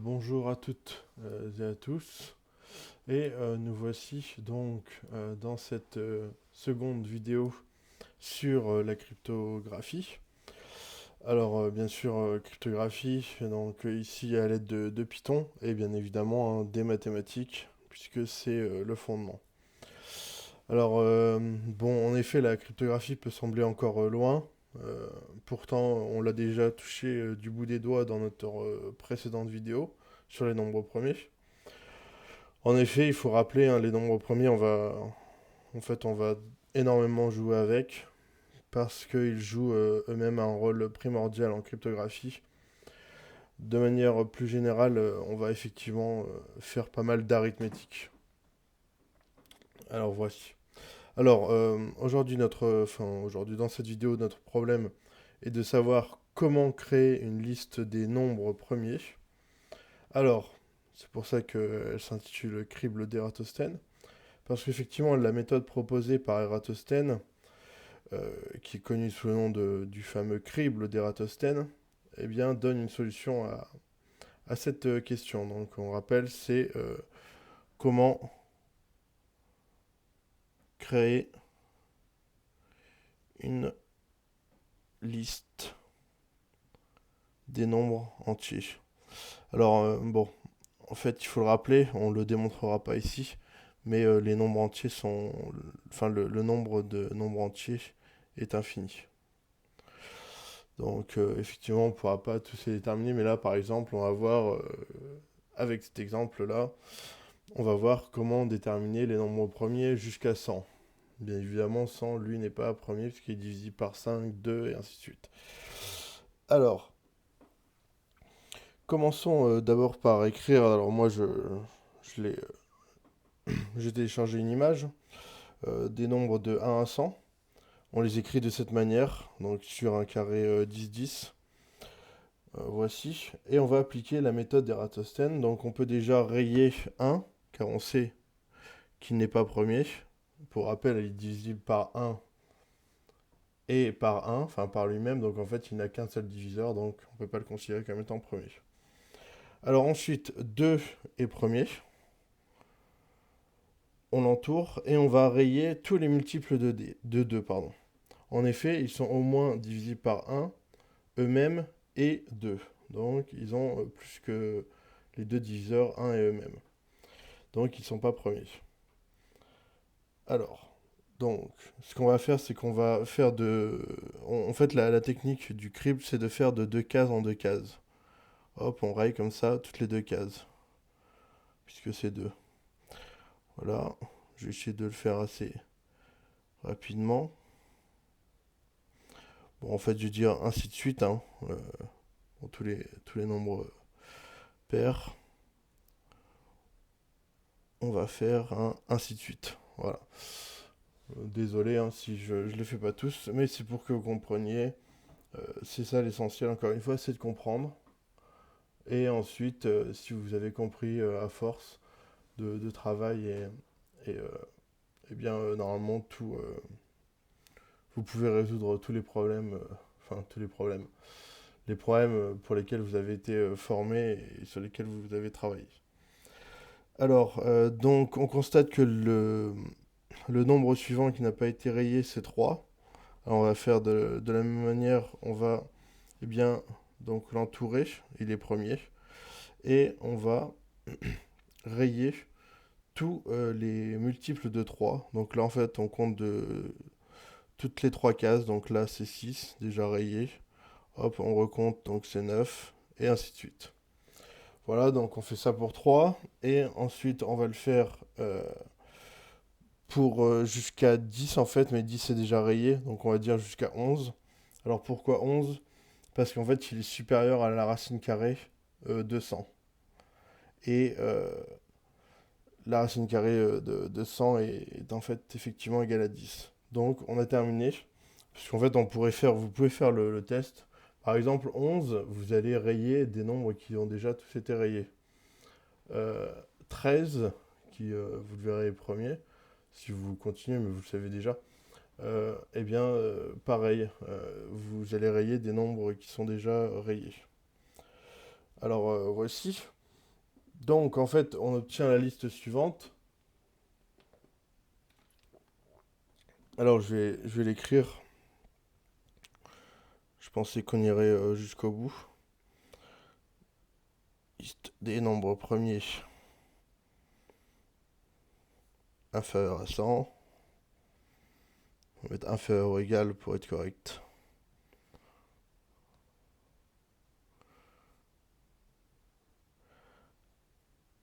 Bonjour à toutes et à tous, et nous voici donc dans cette seconde vidéo sur la cryptographie. Alors bien sûr cryptographie, donc ici à l'aide de Python et bien évidemment des mathématiques puisque c'est le fondement. Alors bon, en effet la cryptographie peut sembler encore loin. euh, Pourtant on l'a déjà touché du bout des doigts dans notre précédente vidéo sur les nombres premiers. En effet, il faut rappeler, hein, les nombres premiers, on va énormément jouer avec parce qu'ils jouent eux-mêmes un rôle primordial en cryptographie. De manière plus générale, on va effectivement faire pas mal d'arithmétique. Alors voici. Alors aujourd'hui dans cette vidéo, notre problème est de savoir comment créer une liste des nombres premiers. Alors, c'est pour ça qu'elle s'intitule Crible d'Ératosthène. Parce qu'effectivement, la méthode proposée par Ératosthène, qui est connue sous le nom du fameux crible d'Ératosthène, eh bien, donne une solution à cette question. Donc, on rappelle, c'est comment créer une liste des nombres entiers. Alors, bon, en fait, il faut le rappeler, on ne le démontrera pas ici, mais les nombres entiers sont... Enfin, le nombre de nombres entiers est infini. Donc effectivement, on ne pourra pas tous les déterminer, mais là par exemple, on va voir, avec cet exemple-là, on va voir comment déterminer les nombres premiers jusqu'à 100. Bien évidemment, 100, lui, n'est pas premier, puisqu'il est divisible par 5, 2, et ainsi de suite. Alors, commençons d'abord par écrire, alors moi j'ai téléchargé une image des nombres de 1 à 100. On les écrit de cette manière, donc sur un carré 10-10. Voici. Et on va appliquer la méthode d'Ératosthène. Donc on peut déjà rayer 1, car on sait qu'il n'est pas premier. Pour rappel, il est divisible par 1 et par 1, enfin par lui-même. Donc en fait, il n'a qu'un seul diviseur, donc on ne peut pas le considérer comme étant premier. Alors ensuite, 2 est premier. On l'entoure et on va rayer tous les multiples de 2. Pardon. En effet, ils sont au moins divisibles par 1, eux-mêmes et 2. Donc ils ont plus que les deux diviseurs 1 et eux-mêmes. Donc ils ne sont pas premiers. Alors, donc, ce qu'on va faire, c'est qu'on va faire de... En fait, la technique du crible, c'est de faire de deux cases en deux cases. Hop, on raye comme ça toutes les deux cases, puisque c'est deux. Voilà, je vais essayer de le faire assez rapidement. Bon, en fait, je vais dire ainsi de suite, hein, pour tous les nombres pairs. On va faire un ainsi de suite. Voilà. Désolé hein, si je ne les fais pas tous, mais c'est pour que vous compreniez. C'est ça l'essentiel, encore une fois, c'est de comprendre. Et ensuite, si vous avez compris à force de travail et bien normalement vous pouvez résoudre tous les problèmes, enfin tous les problèmes pour lesquels vous avez été formé et sur lesquels vous avez travaillé. Alors, donc on constate que le nombre suivant qui n'a pas été rayé, c'est 3. Alors, on va faire de la même manière, on va eh bien, donc l'entourer, il est premier, et on va rayer tous les multiples de 3. Donc là, en fait, on compte de toutes les 3 cases. Donc là, c'est 6, déjà rayé. Hop, on recompte, donc c'est 9, et ainsi de suite. Voilà, donc on fait ça pour 3. Et ensuite, on va le faire pour jusqu'à 10, en fait. Mais 10, c'est déjà rayé. Donc on va dire jusqu'à 11. Alors pourquoi 11? Parce qu'en fait, il est supérieur à la racine carrée de 100. Et la racine carrée de 100 est en fait effectivement égale à 10. Donc on a terminé. Parce qu'en fait, vous pouvez faire le test. Par exemple, 11, vous allez rayer des nombres qui ont déjà tous été rayés. 13, qui vous le verrez premier, si vous continuez, mais vous le savez déjà. Eh bien, pareil, vous allez rayer des nombres qui sont déjà rayés. Alors voici. Donc en fait, on obtient la liste suivante. Alors je vais l'écrire. Je pensais qu'on irait jusqu'au bout. Liste des nombres premiers inférieurs à 100. On va mettre inférieur ou égal pour être correct.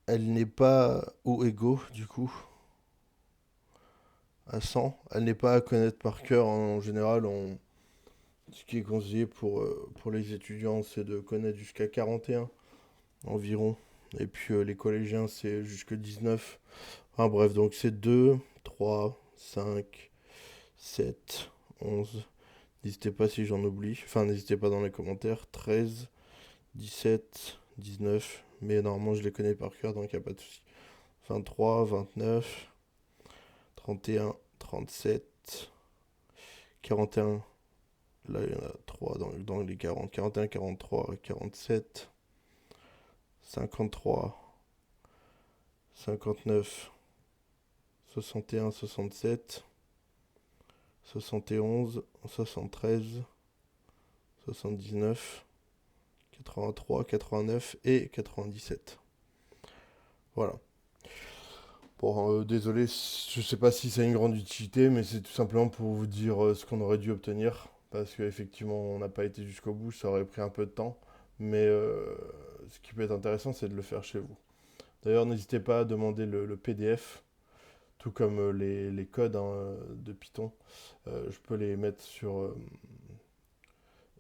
Elle n'est pas ou égaux du coup à 100. Elle n'est pas à connaître par cœur. En général, ce qui est conseillé pour les étudiants, c'est de connaître jusqu'à 41 environ. Et puis les collégiens, c'est jusque 19. Enfin bref, donc c'est 2, 3, 5, 7, 11. N'hésitez pas si j'en oublie. Enfin, n'hésitez pas dans les commentaires. 13, 17, 19. Mais normalement, je les connais par cœur, donc il n'y a pas de souci. 23, 29, 31, 37, 41. Là, il y en a 3 dans les 40. 41, 43, 47, 53, 59, 61, 67, 71, 73, 79, 83, 89 et 97. Voilà. Bon, désolé, je sais pas si ça a une grande utilité, mais c'est tout simplement pour vous dire ce qu'on aurait dû obtenir. Parce qu'effectivement, on n'a pas été jusqu'au bout, ça aurait pris un peu de temps. Mais ce qui peut être intéressant, c'est de le faire chez vous. D'ailleurs, n'hésitez pas à demander le PDF, tout comme les codes de Python. Je peux les mettre sur...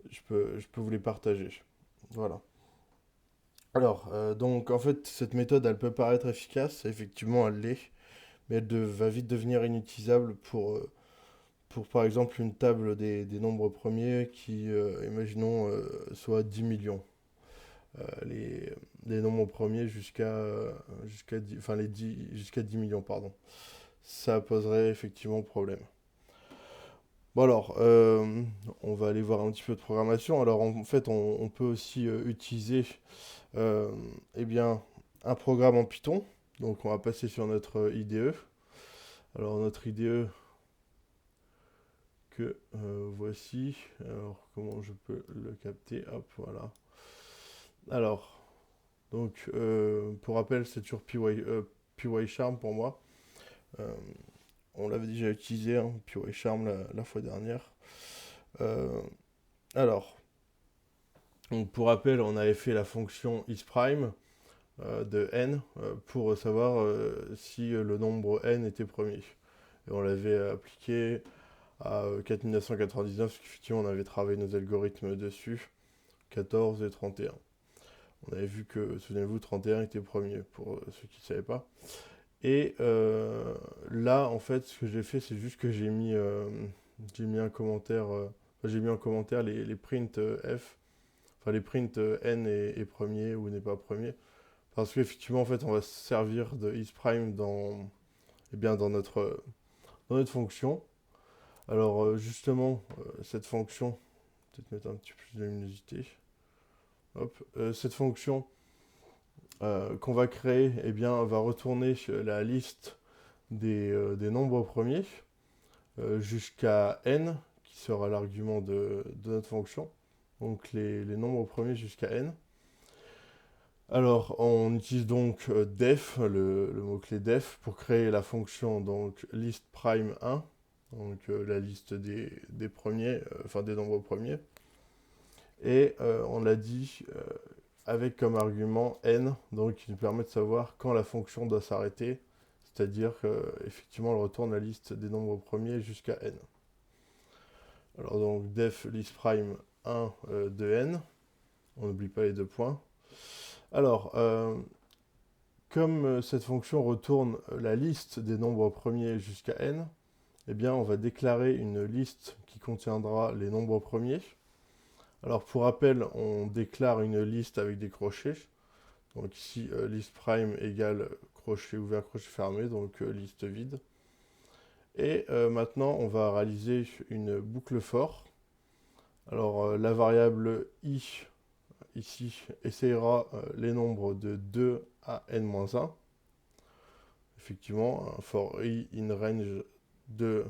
je peux vous les partager. Voilà. Alors, donc en fait, cette méthode, elle peut paraître efficace, effectivement, elle l'est, mais va vite devenir inutilisable pour par exemple une table des nombres premiers qui, imaginons, soit 10 millions. Les nombres premiers jusqu'à 10, enfin jusqu'à 10 millions, pardon. Ça poserait effectivement problème. Bon alors, on va aller voir un petit peu de programmation. Alors en fait, on peut aussi utiliser eh bien, un programme en Python. Donc on va passer sur notre IDE. Alors notre IDE que voici. Alors comment je peux le capter? Hop, voilà. Alors, donc pour rappel, c'est toujours PyCharm pour moi. Euh, on l'avait déjà utilisé, hein, PyCharm la fois dernière. Euh, alors, donc pour rappel, on avait fait la fonction isPrime de n pour savoir si le nombre n était premier. Et on l'avait appliqué à 4999, parce qu'effectivement on avait travaillé nos algorithmes dessus, 14 et 31. On avait vu que, souvenez-vous, 31 était premier, pour ceux qui ne savaient pas. Et là, en fait, ce que j'ai fait, c'est juste que j'ai mis un commentaire, j'ai mis en commentaire les prints f, enfin les prints n est premier ou n'est pas premier. Parce qu'effectivement, en fait, on va se servir de isPrime eh bien, dans notre fonction. Alors, justement, cette fonction, peut-être mettre un petit peu plus de luminosité. Hop, cette fonction qu'on va créer, eh bien, va retourner la liste des nombres premiers jusqu'à n, qui sera l'argument de notre fonction. Donc, les nombres premiers jusqu'à n. Alors, on utilise donc def, le mot-clé def, pour créer la fonction donc list prime 1, donc la liste des premiers, enfin des nombres premiers. Et on l'a dit avec comme argument n, donc qui nous permet de savoir quand la fonction doit s'arrêter, c'est-à-dire qu'effectivement elle retourne la liste des nombres premiers jusqu'à n. Alors donc def list prime 1 de n, on n'oublie pas les deux points. Alors, comme cette fonction retourne la liste des nombres premiers jusqu'à n, eh bien on va déclarer une liste qui contiendra les nombres premiers. Alors pour rappel, on déclare une liste avec des crochets. Donc ici, liste prime égale crochet ouvert, crochet fermé, donc liste vide. Et maintenant, on va réaliser une boucle for. Alors la variable i ici essayera les nombres de 2 à n-1. Effectivement, un for i in range 2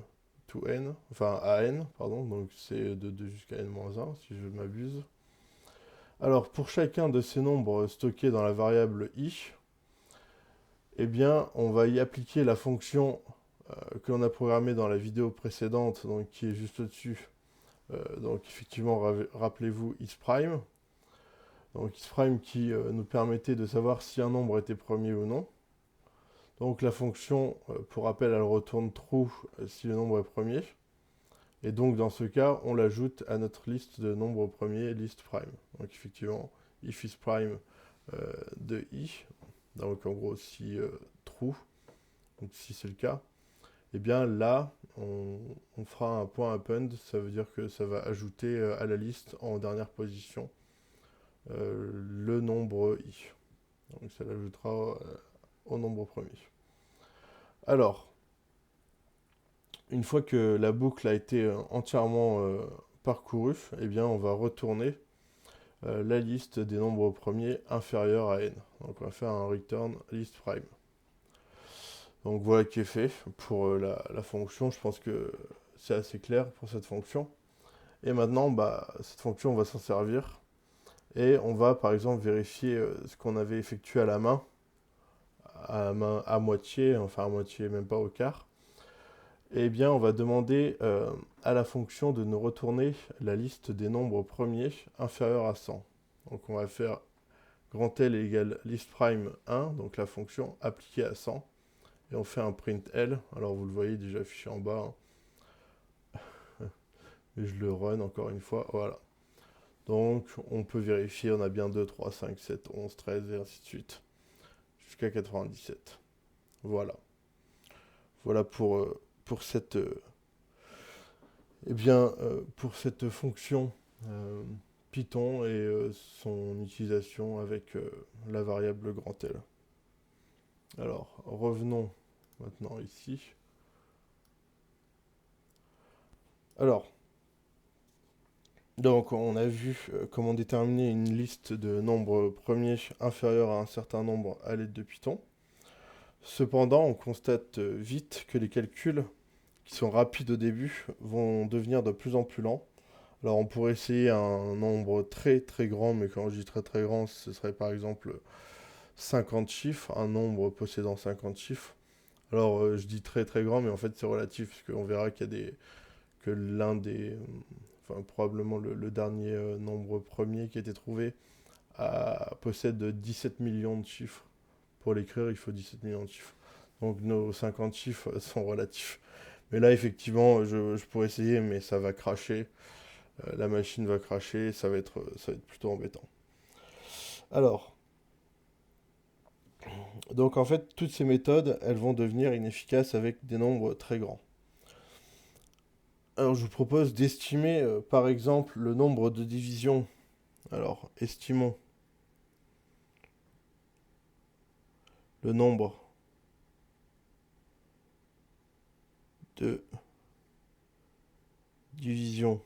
to n, enfin à n, pardon, donc c'est de 2 jusqu'à n-1 si je ne m'abuse. Alors pour chacun de ces nombres stockés dans la variable i, eh bien on va y appliquer la fonction que l'on a programmée dans la vidéo précédente, donc qui est juste au-dessus. Donc effectivement, rappelez-vous isPrime. Donc isPrime qui nous permettait de savoir si un nombre était premier ou non. Donc la fonction, pour rappel, elle retourne true si le nombre est premier. Et donc dans ce cas, on l'ajoute à notre liste de nombres premiers, list prime. Donc effectivement, if isPrime de i, donc en gros si true, donc si c'est le cas, et bien là, on fera un point append, ça veut dire que ça va ajouter à la liste en dernière position le nombre i. Donc ça l'ajoutera au nombre premier. Alors, une fois que la boucle a été entièrement parcourue, eh bien on va retourner la liste des nombres premiers inférieurs à n. Donc on va faire un return list prime. Donc voilà qui est fait pour la fonction. Je pense que c'est assez clair pour cette fonction. Et maintenant, cette fonction, on va s'en servir. Et on va par exemple vérifier ce qu'on avait effectué à la main, à moitié, enfin à moitié, même pas au quart. Eh bien, on va demander à la fonction de nous retourner la liste des nombres premiers inférieurs à 100. Donc on va faire grand L égale listPrime 1, donc la fonction appliquée à 100. Et on fait un print L, alors vous le voyez déjà affiché en bas. Et je le run encore une fois, voilà. Donc on peut vérifier, on a bien 2, 3, 5, 7, 11, 13 et ainsi de suite. Jusqu'à 97. Voilà. Voilà pour cette... pour cette fonction Python et son utilisation avec la variable grand L. Alors, revenons maintenant ici. Alors, donc on a vu comment déterminer une liste de nombres premiers inférieurs à un certain nombre à l'aide de Python. Cependant, on constate vite que les calculs qui sont rapides au début vont devenir de plus en plus lents. Alors on pourrait essayer un nombre très très grand, mais quand je dis très très grand, ce serait par exemple 50 chiffres, un nombre possédant 50 chiffres. Alors je dis très très grand, mais en fait c'est relatif, parce qu'on verra qu'il y a que l'un des... Enfin probablement le dernier nombre premier qui a été trouvé possède 17 millions de chiffres. Pour l'écrire, il faut 17 millions de chiffres. Donc nos 50 chiffres sont relatifs. Mais là, effectivement, je pourrais essayer, mais ça va cracher. La machine va cracher, ça va être plutôt embêtant. Alors, donc en fait, toutes ces méthodes, elles vont devenir inefficaces avec des nombres très grands. Alors, je vous propose d'estimer, par exemple, le nombre de divisions. Alors, estimons le nombre de divisions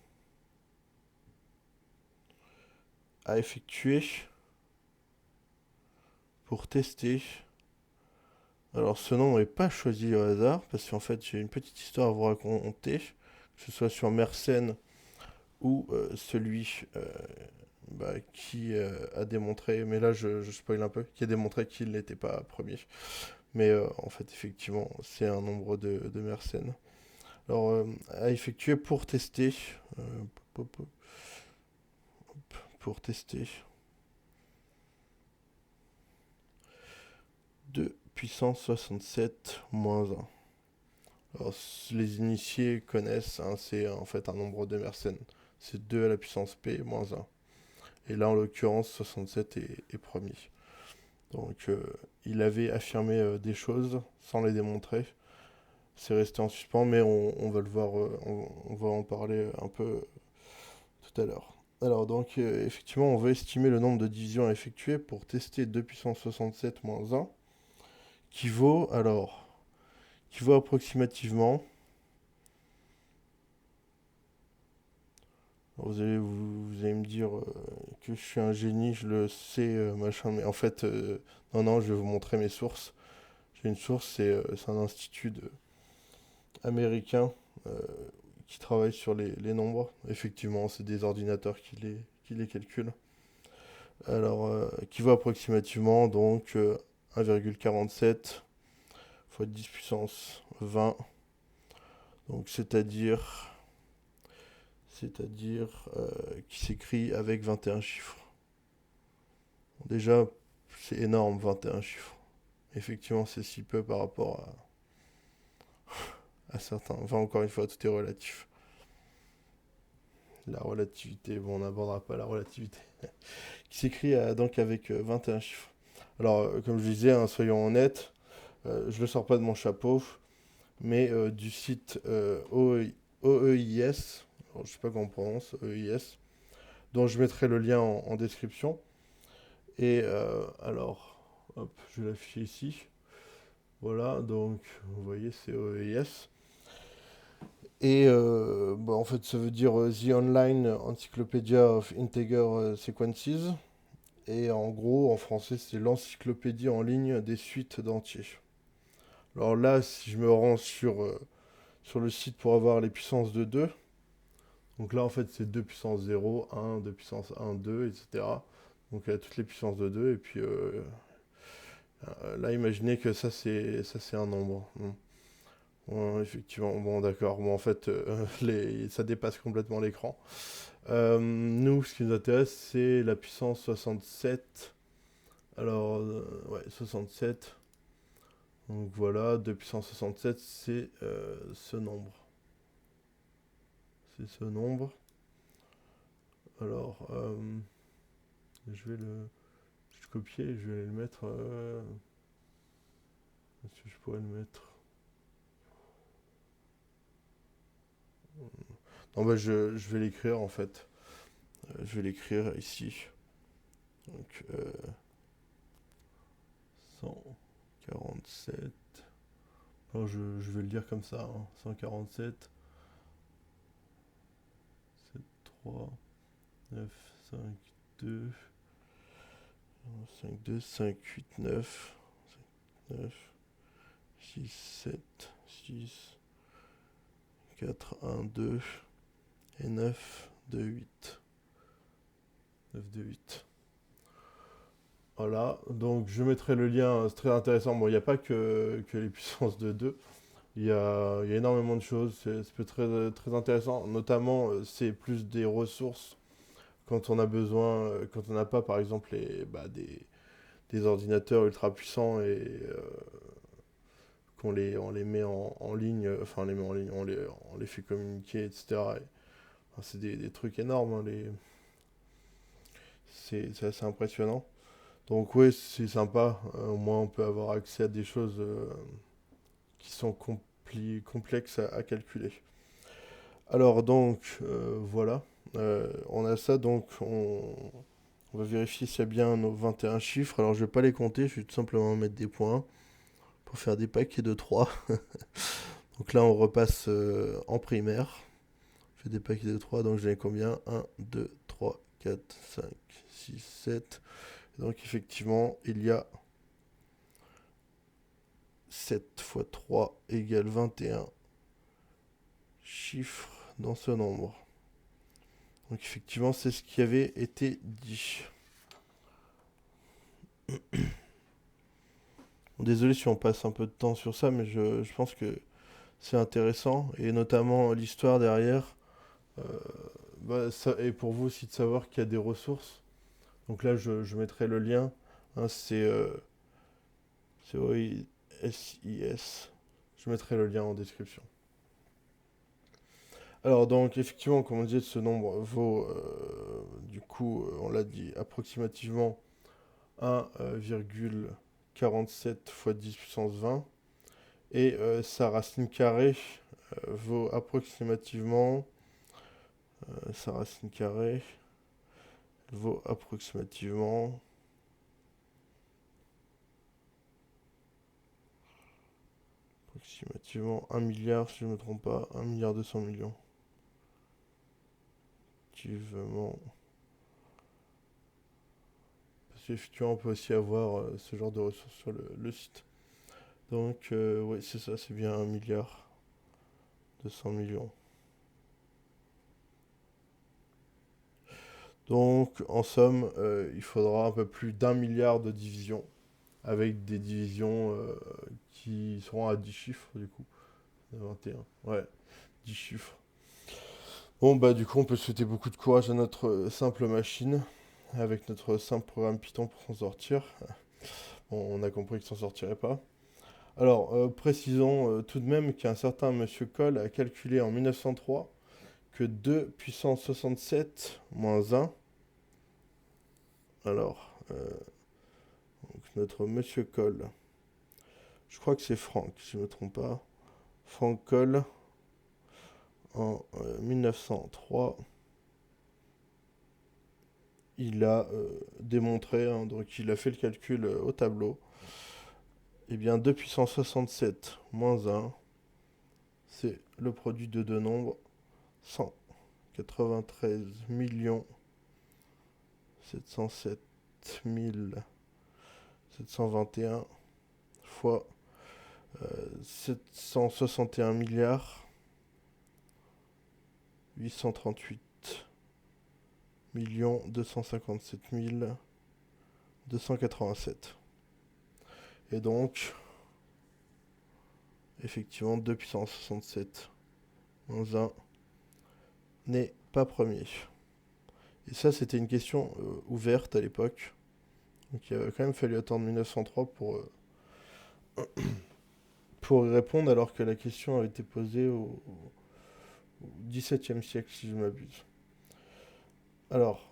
à effectuer pour tester. Alors ce nom n'est pas choisi au hasard, parce qu'en fait j'ai une petite histoire à vous raconter, que ce soit sur Mersenne ou celui qui a démontré, mais là je spoil un peu, qui a démontré qu'il n'était pas premier. Mais en fait effectivement c'est un nombre de Mersenne. Alors à effectuer pour tester, pour tester 2 puissance 67 moins 1. Alors, les initiés connaissent, hein, c'est en fait un nombre de Mersenne. C'est 2 à la puissance p moins 1. Et là, en l'occurrence, 67 est premier. Donc, il avait affirmé des choses sans les démontrer. C'est resté en suspens, mais on va le voir, on va en parler un peu tout à l'heure. Alors, donc, effectivement, on veut estimer le nombre de divisions à effectuer pour tester 2 puissance 67 moins 1, qui vaut approximativement Vous allez me dire que je suis un génie, je le sais, machin, mais en fait, non, non, je vais vous montrer mes sources. J'ai une source, c'est un institut américain euh, qui travaille sur les nombres. Effectivement, c'est des ordinateurs qui les calculent. Alors, qui vaut approximativement donc 1,47 fois 10 puissance 20, donc c'est-à-dire qui s'écrit avec 21 chiffres. Bon, déjà, c'est énorme, 21 chiffres. Effectivement, c'est si peu par rapport à certains. Enfin, encore une fois, tout est relatif. La relativité, bon, on n'abordera pas la relativité. Qui s'écrit donc avec 21 chiffres. Alors, comme je disais, hein, soyons honnêtes, je le sors pas de mon chapeau, mais du site OEIS, alors, je sais pas comment on prononce, OEIS, dont je mettrai le lien en description. Et alors, hop, je vais l'afficher ici. Voilà, donc vous voyez, c'est OEIS. Et bah, en fait, ça veut dire The Online Encyclopedia of Integer Sequences. Et en gros, en français, c'est l'encyclopédie en ligne des suites d'entiers. Alors là, si je me rends sur le site pour avoir les puissances de 2, donc là, en fait, c'est 2 puissance 0, 1, 2 puissance 1, 2, etc. Donc il y a toutes les puissances de 2, et puis là, imaginez que ça c'est un nombre. Bon, effectivement, bon, d'accord. Bon, en fait, ça dépasse complètement l'écran. Nous, ce qui nous intéresse, c'est la puissance 67. Alors, ouais, 67. Donc voilà, 2 puissance 67, c'est ce nombre. C'est ce nombre. Alors, je vais le copier et je vais le mettre. Est-ce que je pourrais le mettre? Non, bah, je vais l'écrire en fait. Je vais l'écrire ici. Donc, 147. Alors, je vais le dire comme ça, hein. 147, 7, 3, 9, 5, 2, 5, 2, 5, 8, 9, 9, 6, 7, 6, 4, 1, 2 et 9, 2, 8. 9, 2, 8. Voilà, donc je mettrai le lien, c'est très intéressant. Bon, il n'y a pas que les puissances de 2. Il y a énormément de choses, c'est très, très intéressant. Notamment, c'est plus des ressources quand on a besoin, quand on n'a pas par exemple des ordinateurs ultra puissants et on les met en ligne, enfin on les met en ligne, on les fait communiquer, etc. Enfin, c'est des trucs énormes, hein, c'est assez impressionnant. Donc oui, c'est sympa, au moins on peut avoir accès à des choses qui sont complexes à calculer. Alors donc, voilà. On a ça, donc on va vérifier s'il y a bien nos 21 chiffres. Alors je vais pas les compter, je vais tout simplement mettre des points pour faire des paquets de 3. Donc là on repasse en primaire. Je fais des paquets de 3, donc j'en ai combien? 1, 2, 3, 4, 5, 6, 7. Donc effectivement, il y a 7 fois 3 égale 21 chiffres dans ce nombre. Donc effectivement, c'est ce qui avait été dit. Désolé si on passe un peu de temps sur ça, mais je pense que c'est intéressant, et notamment l'histoire derrière. Euh, bah, ça, et pour vous aussi de savoir qu'il y a des ressources. Donc là, je mettrai le lien. Hein, c'est OISIS. Je mettrai le lien en description. Alors donc effectivement, comme on disait, ce nombre vaut, du coup, on l'a dit, approximativement 1,47 fois 10 puissance 20. Et sa racine carrée vaut approximativement... sa racine carrée vaut approximativement... approximativement 1 milliard, si je ne me trompe pas, 1 milliard 200 millions. effectivement... Parce qu'effectivement, on peut aussi avoir ce genre de ressources sur le site. Donc, oui, c'est ça, c'est bien 1,2 milliard. Donc, en somme, il faudra un peu plus d'1 milliard de divisions, avec des divisions qui seront à 10 chiffres, du coup. 21, ouais, 10 chiffres. Bon, bah, du coup, on peut souhaiter beaucoup de courage à notre simple machine, avec notre simple programme Python pour s'en sortir. Bon, on a compris qu'il s'en sortirait pas. Alors, précisons tout de même qu'un certain monsieur Cole a calculé en 1903 que 2 puissance 67 moins 1. Alors, donc notre monsieur Cole, je crois que c'est Franck, si je ne me trompe pas. Franck Cole, en 1903, il a démontré, hein, donc il a fait le calcul au tableau. Eh bien, 2 puissance 67 moins 1, c'est le produit de deux nombres, 193 707 721 fois 761 milliards 838 257 287. Et donc, effectivement, 2 puissance 67 moins 1 n'est pas premier. Et ça, c'était une question ouverte à l'époque. Donc il a quand même fallu attendre 1903 pour y répondre, alors que la question avait été posée au XVIIe siècle, si je ne m'abuse. Alors,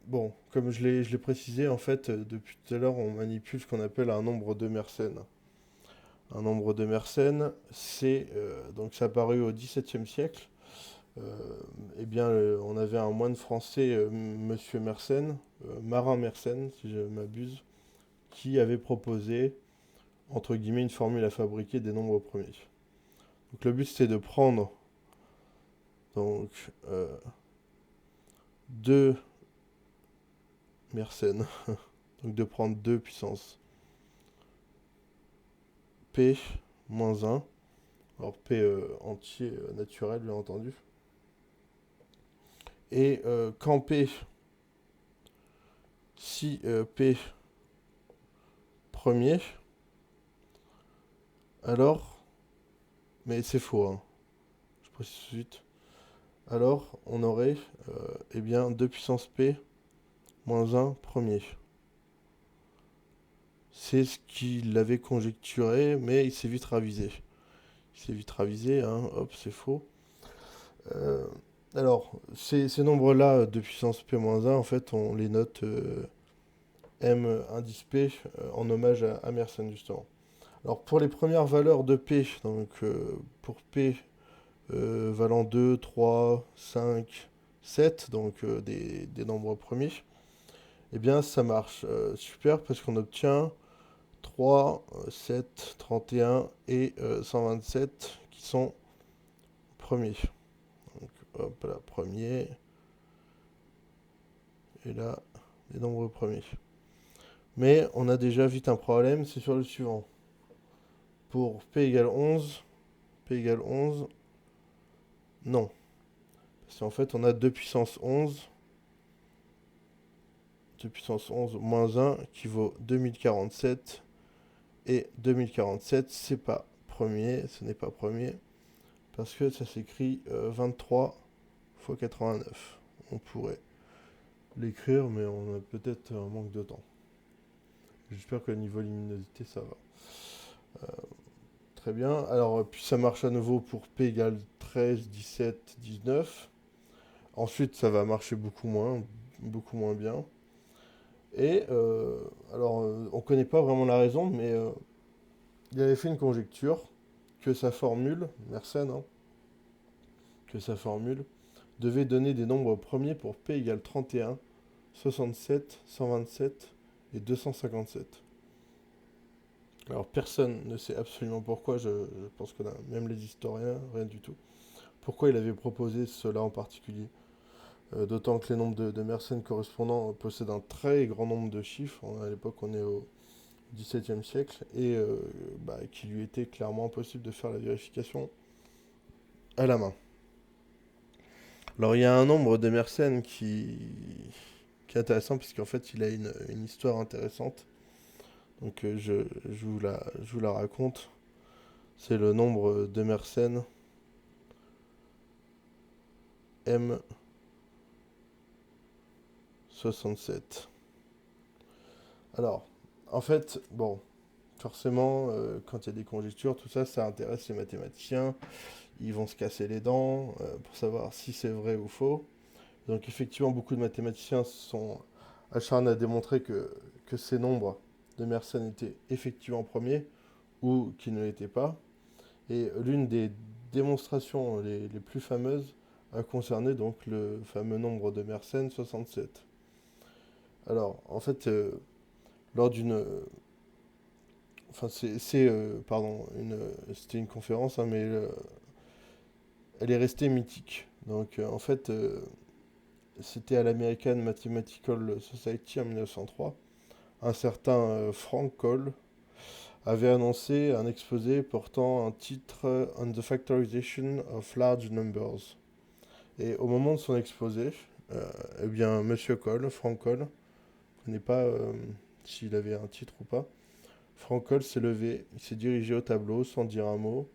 bon, comme je l'ai précisé, en fait, depuis tout à l'heure, on manipule ce qu'on appelle un nombre de Mersenne. Un nombre de Mersenne, c'est donc ça apparu au XVIIe siècle. Eh bien, on avait un moine français, Monsieur Mersenne, Marin Mersenne, si je ne m'abuse, qui avait proposé, entre guillemets, une formule à fabriquer des nombres premiers. Donc le but, c'était de prendre donc 2 Mersenne, donc de prendre 2 puissance P moins 1, alors P entier naturel, bien entendu. Et quand P, si P premier, alors, mais c'est faux, hein, je précise tout de suite, alors on aurait eh bien 2 puissance P moins 1 premier. C'est ce qu'il avait conjecturé, mais il s'est vite ravisé. Il s'est vite ravisé, hein, hop, c'est faux. Alors, ces nombres-là de puissance P-1, en fait, on les note M indice P en hommage à Mersenne, justement. Alors, pour les premières valeurs de P, donc pour P valant 2, 3, 5, 7, donc des nombres premiers, eh bien, ça marche super parce qu'on obtient 3, 7, 31 et 127 qui sont premiers. Donc, hop là, premier. Et là, les nombres premiers. Mais on a déjà vite un problème, c'est sur le suivant. Pour P égale 11, non. Parce qu'en fait, on a 2 puissance 11, 2 puissance 11 moins 1 qui vaut 2047. Et 2047, c'est pas premier, ce n'est pas premier. Parce que ça s'écrit 23 x 89. On pourrait l'écrire, mais on a peut-être un manque de temps. J'espère que le niveau luminosité, ça va. Très bien. Alors, puis ça marche à nouveau pour P égale 13, 17, 19. Ensuite, ça va marcher beaucoup moins bien. Et, alors, on ne connaît pas vraiment la raison, mais il avait fait une conjecture que sa formule, Mersenne, hein, que sa formule devait donner des nombres premiers pour P égale 31, 67, 127 et 257. Alors personne ne sait absolument pourquoi, je pense que même les historiens, rien du tout. Pourquoi il avait proposé cela en particulier. d'autant que les nombres de Mersenne correspondants possèdent un très grand nombre de chiffres. À l'époque, on est au XVIIe siècle, et qu'il lui était clairement impossible de faire la vérification à la main. Alors il y a un nombre de Mersenne qui est intéressant, puisqu'en fait il a une histoire intéressante. Donc je vous la raconte. C'est le nombre de Mersenne M67. Alors, en fait, bon, forcément, quand il y a des conjectures, tout ça, ça intéresse les mathématiciens. Ils vont se casser les dents pour savoir si c'est vrai ou faux. Donc effectivement, beaucoup de mathématiciens sont acharnés à démontrer que ces nombres de Mersenne étaient effectivement premiers ou qu'ils ne l'étaient pas. Et l'une des démonstrations les plus fameuses a concerné donc le fameux nombre de Mersenne 67. Alors, en fait, lors d'une... Enfin, pardon, c'était une conférence, hein, mais elle est restée mythique. Donc, en fait, c'était à l'American Mathematical Society en 1903. Un certain Frank Cole avait annoncé un exposé portant un titre On the Factorization of Large Numbers. Et au moment de son exposé, eh bien, Monsieur Cole, Frank Cole, je ne connais pas s'il avait un titre ou pas, Frank Cole s'est levé, il s'est dirigé au tableau sans dire un mot.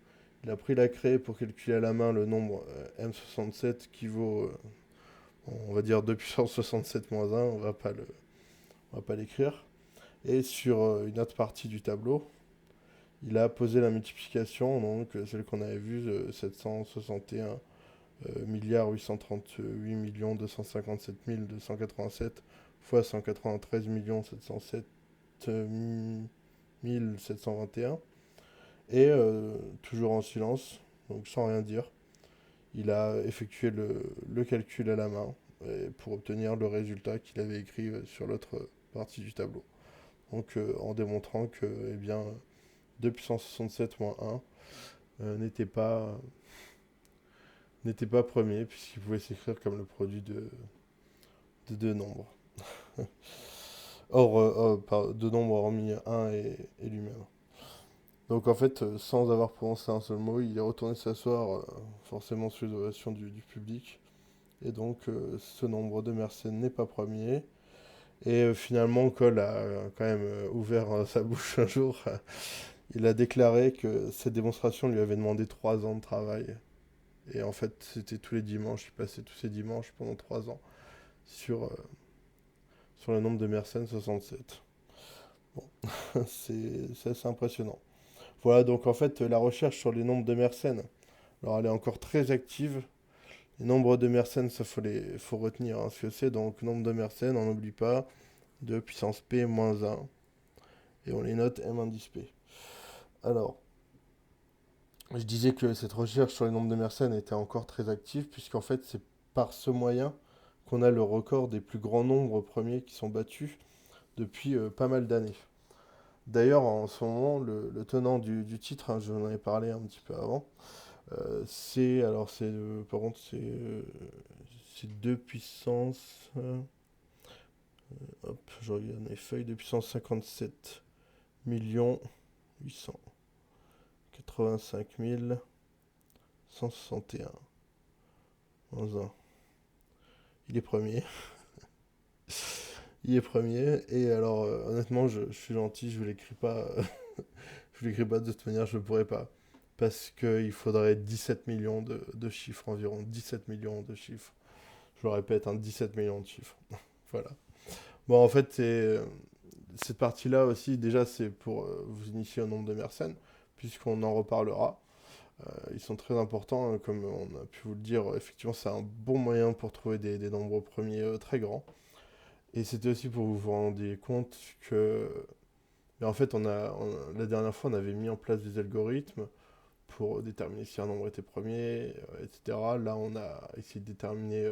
Il a pris la craie pour calculer à la main le nombre M67 qui vaut, on va dire 2 puissance 67 moins 1, on va pas l'écrire. Et sur une autre partie du tableau, il a posé la multiplication, donc celle qu'on avait vue, 761 milliards 838 millions 257 287 fois 193 millions 707 1721. Et toujours en silence, donc sans rien dire, il a effectué le calcul à la main pour obtenir le résultat qu'il avait écrit sur l'autre partie du tableau. Donc en démontrant que eh bien, 2 puissance 67 moins 1 n'était pas premier, puisqu'il pouvait s'écrire comme le produit de deux nombres. De nombres hormis 1 et lui-même. Donc en fait, sans avoir prononcé un seul mot, il est retourné s'asseoir, forcément sous l'ovation du public. Et donc ce nombre de Mersenne n'est pas premier. Et finalement, Cole a quand même ouvert sa bouche un jour. Il a déclaré que cette démonstration lui avait demandé 3 ans de travail. Et en fait, c'était tous les dimanches. Il passait tous ses dimanches pendant 3 ans sur le nombre de Mersenne 67. Bon, c'est assez impressionnant. Voilà, donc en fait, la recherche sur les nombres de Mersenne, alors elle est encore très active. Les nombres de Mersenne, ça faut retenir ce que c'est. Donc, nombre de Mersenne, on n'oublie pas, 2 puissance p moins 1. Et on les note m indice p. Alors, je disais que cette recherche sur les nombres de Mersenne était encore très active, puisqu'en fait, c'est par ce moyen qu'on a le record des plus grands nombres premiers qui sont battus depuis pas mal d'années. D'ailleurs, en ce moment, le tenant du titre, hein, je vous en avais parlé un petit peu avant, par contre, c'est 2 puissance, hop, je regarde les feuilles, 2 puissance 57 millions 885 161 moins 1. Il est premier. Il est premier. Et alors, honnêtement, je suis gentil, je vous l'écris pas. Je vous l'écris pas de toute manière, je ne pourrais pas. Parce qu'il faudrait 17 millions de chiffres, environ 17 millions de chiffres. Je le répète, 17 millions de chiffres. Voilà. Bon, en fait, cette partie-là aussi, déjà, c'est pour vous initier au nombre de Mersenne, puisqu'on en reparlera. Ils sont très importants, hein, comme on a pu vous le dire. Effectivement, c'est un bon moyen pour trouver des nombres premiers très grands. Et c'était aussi pour vous rendre compte que, mais en fait, la dernière fois, on avait mis en place des algorithmes pour déterminer si un nombre était premier, etc. Là, on a essayé de déterminer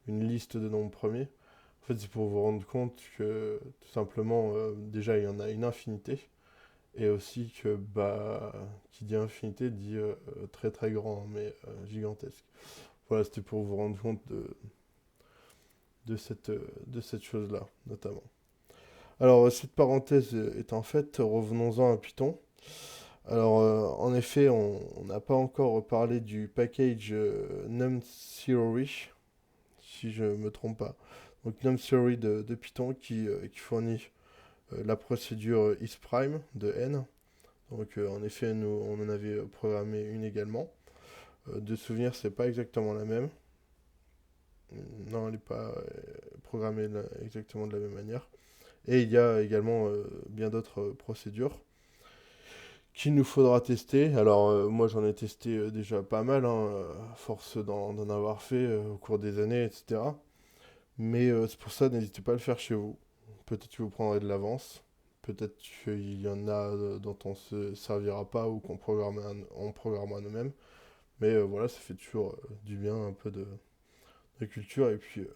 une liste de nombres premiers. En fait, c'est pour vous rendre compte que, tout simplement, déjà, il y en a une infinité. Et aussi que, qui dit infinité dit très très grand, mais gigantesque. Voilà, c'était pour vous rendre compte de cette chose-là, notamment. Alors, cette parenthèse étant faite, revenons-en à Python. Alors, en effet, on n'a pas encore parlé du package NumTheory, si je ne me trompe pas. Donc, NumTheory de Python qui fournit la procédure isPrime de n. Donc, en effet, nous, on en avait programmé une également. De souvenir, c'est pas exactement la même. Non, elle n'est pas programmée exactement de la même manière. Et il y a également bien d'autres procédures qu'il nous faudra tester. Alors, moi, j'en ai testé déjà pas mal, hein, à force d'en avoir fait au cours des années, etc. Mais c'est pour ça, n'hésitez pas à le faire chez vous. Peut-être que vous prendrez de l'avance. Peut-être qu'il y en a dont on ne se servira pas ou on programmera nous-mêmes. Mais voilà, ça fait toujours du bien, un peu de culture. Et puis,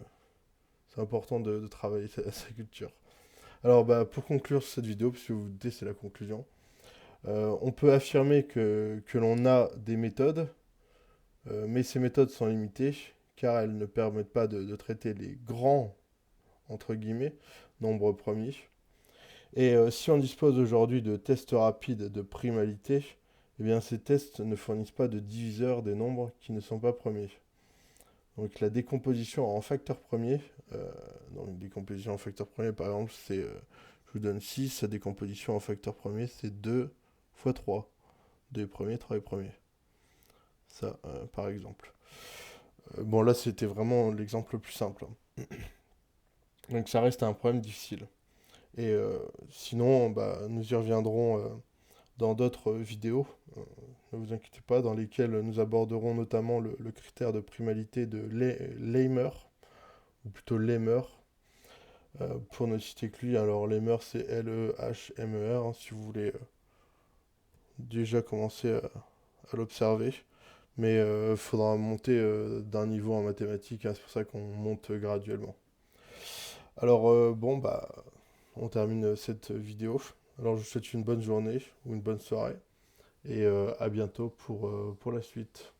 c'est important de travailler sa culture. Alors, bah, pour conclure cette vidéo, puisque vous vous doutez, c'est la conclusion, on peut affirmer que l'on a des méthodes, mais ces méthodes sont limitées, car elles ne permettent pas de traiter les grands, entre guillemets, nombres premiers. Et si on dispose aujourd'hui de tests rapides de primalité, eh bien ces tests ne fournissent pas de diviseur des nombres qui ne sont pas premiers. Donc la décomposition en facteurs premiers, donc décomposition en facteurs premiers par exemple, c'est, je vous donne 6, la décomposition en facteurs premiers c'est 2 fois 3. 2 premiers, 3 premiers. Ça, par exemple. Bon là c'était vraiment l'exemple le plus simple, hein. Donc ça reste un problème difficile. Et sinon, bah, nous y reviendrons dans d'autres vidéos, ne vous inquiétez pas, dans lesquelles nous aborderons notamment le critère de primalité de Lehmer, ou plutôt Lehmer, pour ne citer que lui. Alors Lehmer c'est Lehmer, hein, si vous voulez déjà commencer à l'observer. Mais il faudra monter d'un niveau en mathématiques, hein, c'est pour ça qu'on monte graduellement. Alors bon, bah, on termine cette vidéo. Alors je vous souhaite une bonne journée ou une bonne soirée. Et à bientôt pour la suite.